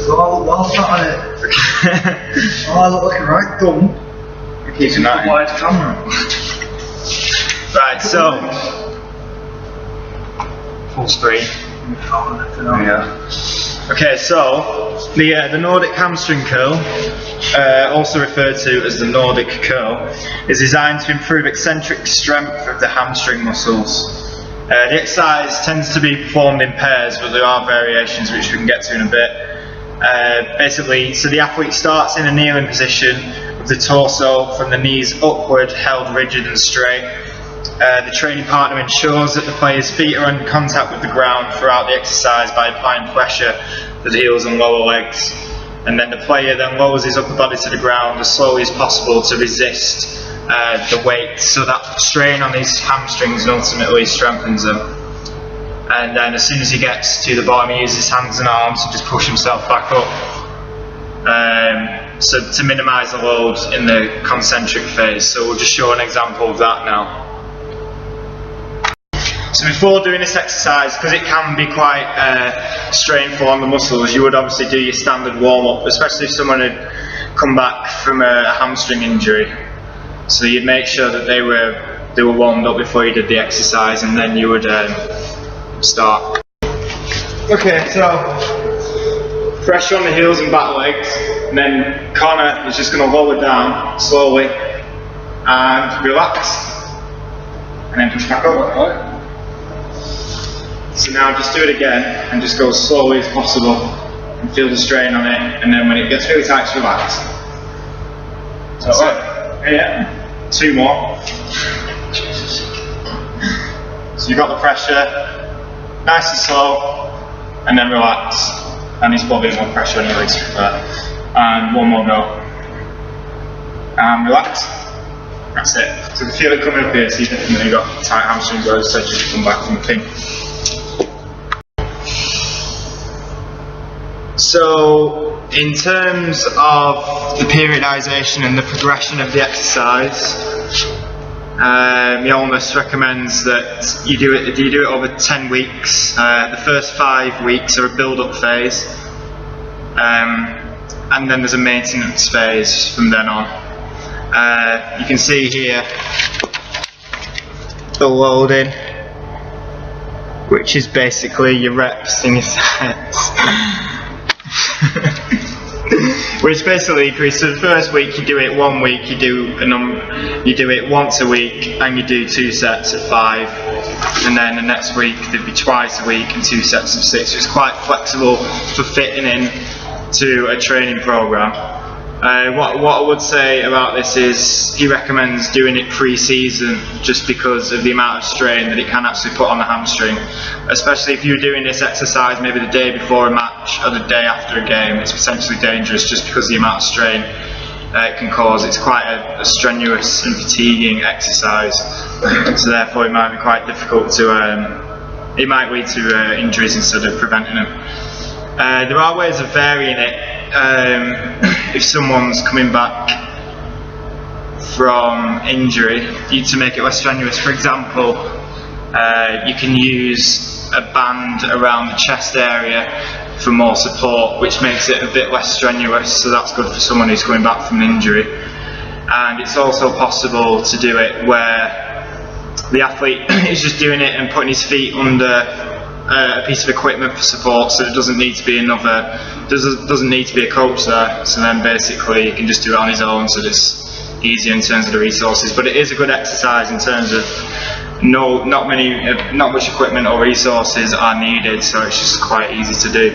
Do I look well sat on it? Oh, I look like a right dumb. Keep an eye. Wide camera. Right, so full screen. Yeah. Okay, so the Nordic hamstring curl, also referred to as the Nordic curl, is designed to improve eccentric strength of the hamstring muscles. The exercise tends to be performed in pairs, but there are variations which we can get to in a bit. Basically, so the athlete starts in a kneeling position with the torso from the knees upward held rigid and straight. The training partner ensures that the player's feet are in contact with the ground throughout the exercise by applying pressure to the heels and lower legs. And then the player then lowers his upper body to the ground as slowly as possible to resist the weight, so that strain on his hamstrings and ultimately strengthens them. And then as soon as he gets to the bottom, he uses his hands and arms to just push himself back up. So to minimise the load in the concentric phase. So we'll just show an example of that now. So before doing this exercise, because it can be quite strainful on the muscles, you would obviously do your standard warm-up, especially if someone had come back from a hamstring injury. So you'd make sure that they were warmed up before you did the exercise, and then you would start. Okay, so pressure on the heels and back legs, and then Connor is just going to lower down slowly and relax, and then push back up. So now just do it again and just go as slowly as possible and feel the strain on it, and then when it gets really tight, just relax. That's it. Yeah. 2 more. So you've got the pressure, nice and slow, and then relax. And he's probably more pressure on your legs. And 1 more go. And relax. That's it. So if you feel it coming up here, so you've definitely got tight hamstrings, where I said you should come back from the thing. So, in terms of the periodisation and the progression of the exercise, Yolmus recommends that you do it over 10 weeks. The first 5 weeks are a build-up phase, and then there's a maintenance phase from then on. You can see here the loading, which is basically your reps and your sets. Which basically, so the first week you do it 1 week, you do it once a week, and you do 2 sets of 5, and then the next week there'd be twice a week and 2 sets of 6. So it's quite flexible for fitting in to a training program. What I would say about this is he recommends doing it pre-season, just because of the amount of strain that it can actually put on the hamstring. Especially if you're doing this exercise maybe the day before a match or the day after a game, it's potentially dangerous just because of the amount of strain it can cause. It's quite a strenuous and fatiguing exercise, so therefore it might be quite difficult to, it might lead to injuries instead of preventing them. There are ways of varying it. If someone's coming back from injury, to make it less strenuous. For example, you can use a band around the chest area for more support, which makes it a bit less strenuous, so that's good for someone who's coming back from an injury. And it's also possible to do it where the athlete is just doing it and putting his feet under a piece of equipment for support, so it doesn't need to be doesn't need to be a coach there. So then basically you can just do it on his own, so it's easier in terms of the resources. But it is a good exercise in terms of not much equipment or resources are needed, so it's just quite easy to do.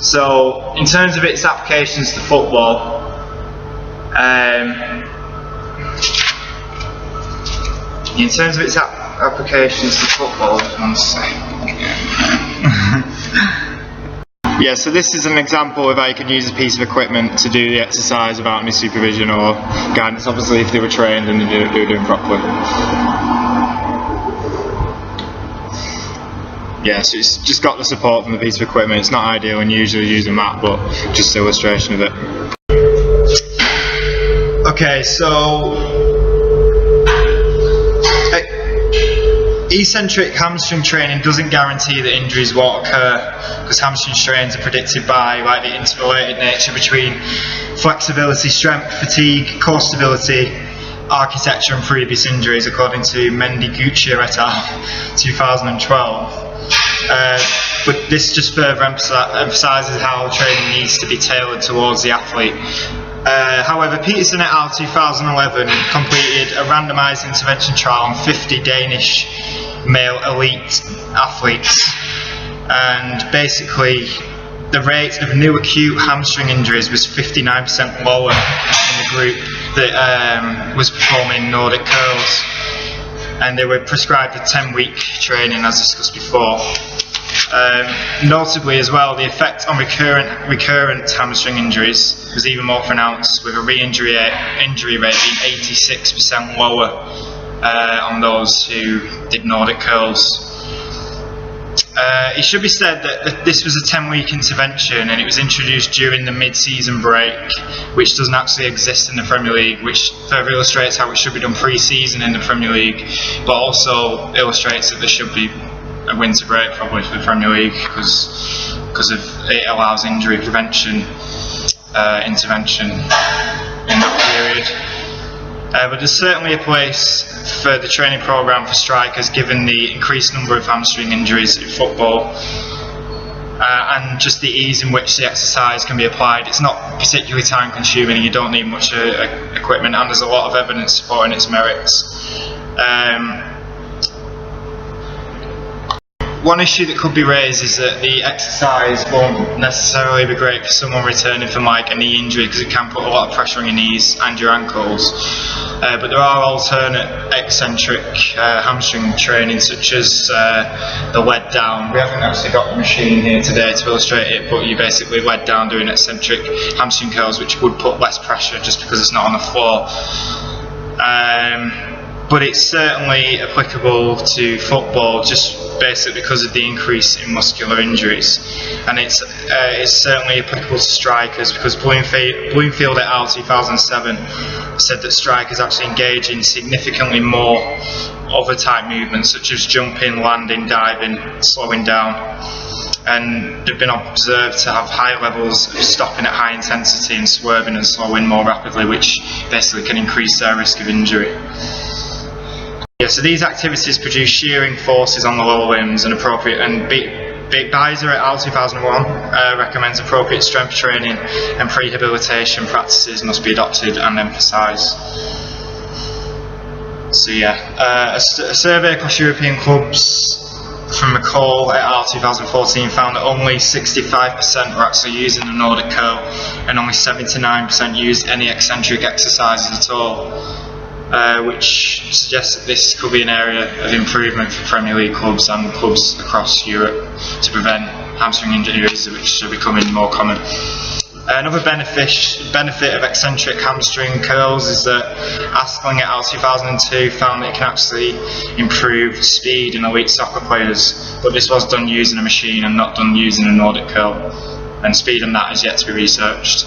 So in terms of its applications to football, in terms of its applications to football, one second. Yeah, so this is an example of how you can use a piece of equipment to do the exercise without any supervision or guidance, obviously if they were trained and they were doing properly. Yeah, so it's just got the support from the piece of equipment. It's not ideal when you usually use a mat, but just an illustration of it. Okay, so eccentric hamstring training doesn't guarantee that injuries won't occur, because hamstring strains are predicted by like the interrelated nature between flexibility, strength, fatigue, core stability, architecture and previous injuries, according to Mendy et al. 2012. But this just further emphasises how training needs to be tailored towards the athlete. However, Peterson et al. 2011 completed a randomised intervention trial on 50 Danish male elite athletes, and basically the rate of new acute hamstring injuries was 59% lower in the group that was performing Nordic Curls, and they were prescribed a 10-week training as discussed before. Notably as well, the effect on recurrent hamstring injuries was even more pronounced, with a re-injury rate being 86% lower on those who did Nordic Curls. It should be said that this was a 10-week intervention, and it was introduced during the mid-season break, which doesn't actually exist in the Premier League, which further illustrates how it should be done pre-season in the Premier League, but also illustrates that there should be a winter break probably for the Premier League, because of it allows injury prevention intervention in that period. But there's certainly a place for the training programme for strikers, given the increased number of hamstring injuries in football, and just the ease in which the exercise can be applied. It's not particularly time consuming, you don't need much equipment, and there's a lot of evidence supporting its merits. One issue that could be raised is that the exercise won't necessarily be great for someone returning from like a knee injury, because it can put a lot of pressure on your knees and your ankles. But there are alternate eccentric hamstring training, such as the lead down. We haven't actually got the machine here today to illustrate it, but you basically lead down doing eccentric hamstring curls, which would put less pressure just because it's not on the floor. But it's certainly applicable to football, just basically because of the increase in muscular injuries, and it's certainly applicable to strikers, because Bloomfield et al. 2007 said that strikers actually engage in significantly more other type movements, such as jumping, landing, diving, slowing down, and they've been observed to have high levels of stopping at high intensity and swerving and slowing more rapidly, which basically can increase their risk of injury. Yeah, so these activities produce shearing forces on the lower limbs, and Beiser et al. 2001 recommends appropriate strength training and prehabilitation practices must be adopted and emphasised. So yeah, a survey across European clubs from McCall et al. 2014 found that only 65% were actually using the Nordic Curl, and only 79% used any eccentric exercises at all. Which suggests that this could be an area of improvement for Premier League clubs and clubs across Europe to prevent hamstring injuries, which are becoming more common. Another benefit of eccentric hamstring curls is that Askling et al. 2002 found that it can actually improve speed in elite soccer players, but this was done using a machine and not done using a Nordic curl, and speed on that is yet to be researched.